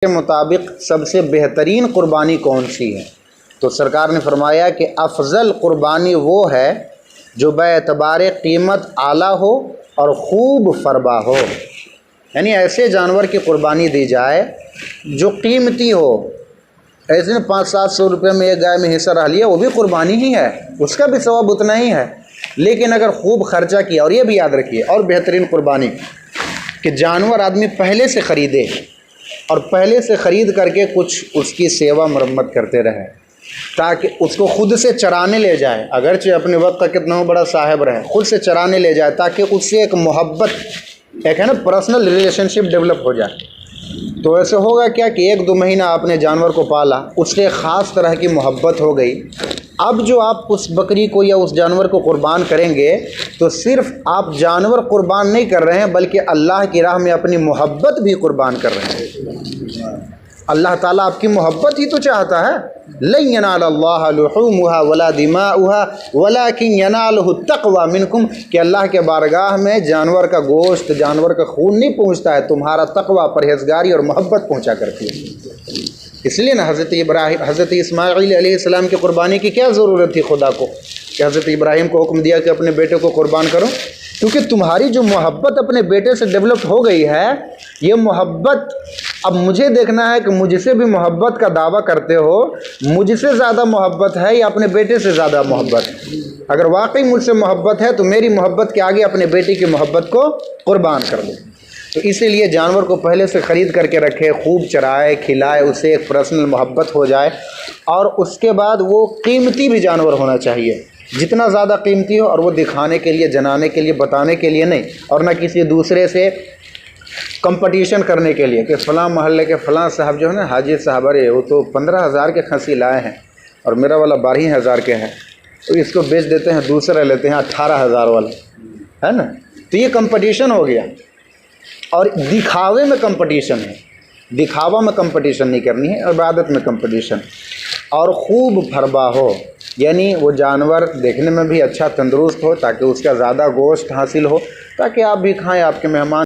کے مطابق سب سے بہترین قربانی کون سی ہے؟ تو سرکار نے فرمایا کہ افضل قربانی وہ ہے جو باعتبار قیمت اعلیٰ ہو اور خوب فربا ہو، یعنی ایسے جانور کی قربانی دی جائے جو قیمتی ہو۔ ایسے 500-700 روپے میں ایک گائے میں حصہ رہ لیا، وہ بھی قربانی ہی ہے، اس کا بھی ثواب اتنا ہی ہے۔ لیکن اگر خوب خرچہ کیا، اور یہ بھی یاد رکھیے، اور بہترین قربانی کہ جانور آدمی پہلے سے خریدے اور پہلے سے خرید کر کے کچھ اس کی سیوا مرمت کرتے رہے، تاکہ اس کو خود سے چرانے لے جائے، اگرچہ اپنے وقت کا کتنا ہو بڑا صاحب رہے، خود سے چرانے لے جائے تاکہ اس سے ایک محبت، ایک ہے نا پرسنل ریلیشن شپ ڈیولپ ہو جائے۔ تو ایسے ہوگا کیا کہ 1-2 مہینہ آپ نے جانور کو پالا، اس سے خاص طرح کی محبت ہو گئی۔ اب جو آپ اس بکری کو یا اس جانور کو قربان کریں گے تو صرف آپ جانور قربان نہیں کر رہے ہیں بلکہ اللہ کی راہ میں اپنی محبت بھی قربان کر رہے ہیں۔ اللہ تعالیٰ آپ کی محبت ہی تو چاہتا ہے۔ لن ينال اللہ لحومها ولا دماؤها ولكن يناله التقوى منكم، کہ اللہ کے بارگاہ میں جانور کا گوشت، جانور کا خون نہیں پہنچتا ہے، تمہارا تقوی، پرہیزگاری اور محبت پہنچا کرتی ہے۔ اس لیے نا حضرت اسماعیل علیہ السلام کی قربانی کی کیا ضرورت تھی خدا کو، کہ حضرت ابراہیم کو حکم دیا کہ اپنے بیٹے کو قربان کرو، کیونکہ تمہاری جو محبت اپنے بیٹے سے ڈیولپ ہو گئی ہے، یہ محبت اب مجھے دیکھنا ہے کہ مجھ سے بھی محبت کا دعویٰ کرتے ہو، مجھ سے زیادہ محبت ہے یا اپنے بیٹے سے زیادہ محبت ہے۔ اگر واقعی مجھ سے محبت ہے تو میری محبت کے آگے اپنے بیٹے کی محبت کو قربان کر دو۔ تو اسی لیے جانور کو پہلے سے خرید کر کے رکھے، خوب چرائے کھلائے، اسے ایک پرسنل محبت ہو جائے، اور اس کے بعد وہ قیمتی بھی جانور ہونا چاہیے، جتنا زیادہ قیمتی ہو، اور وہ دکھانے کے لیے، جنانے کے لیے، بتانے کے لیے نہیں، اور نہ کسی دوسرے سے کمپٹیشن کرنے کے لیے کہ فلاں محلے کے فلاں صاحب جو ہے نا حاجی صاحب، ارے وہ تو 15,000 کے کھنسی لائے ہیں اور میرا والا 12,000 کے ہے، تو اس کو بیچ دیتے ہیں، دوسرا لیتے ہیں 18,000 والا، ہے نا۔ تو یہ کمپٹیشن ہو گیا، اور دکھاوے میں کمپٹیشن ہے، دکھاوا میں کمپٹیشن نہیں کرنی ہے، عبادت میں کمپٹیشن، اور خوب بھربا ہو، یعنی وہ جانور دیکھنے میں بھی اچھا تندرست ہو تاکہ اس کا زیادہ گوشت حاصل ہو، تاکہ آپ بھی کھائیں، آپ کے مہمان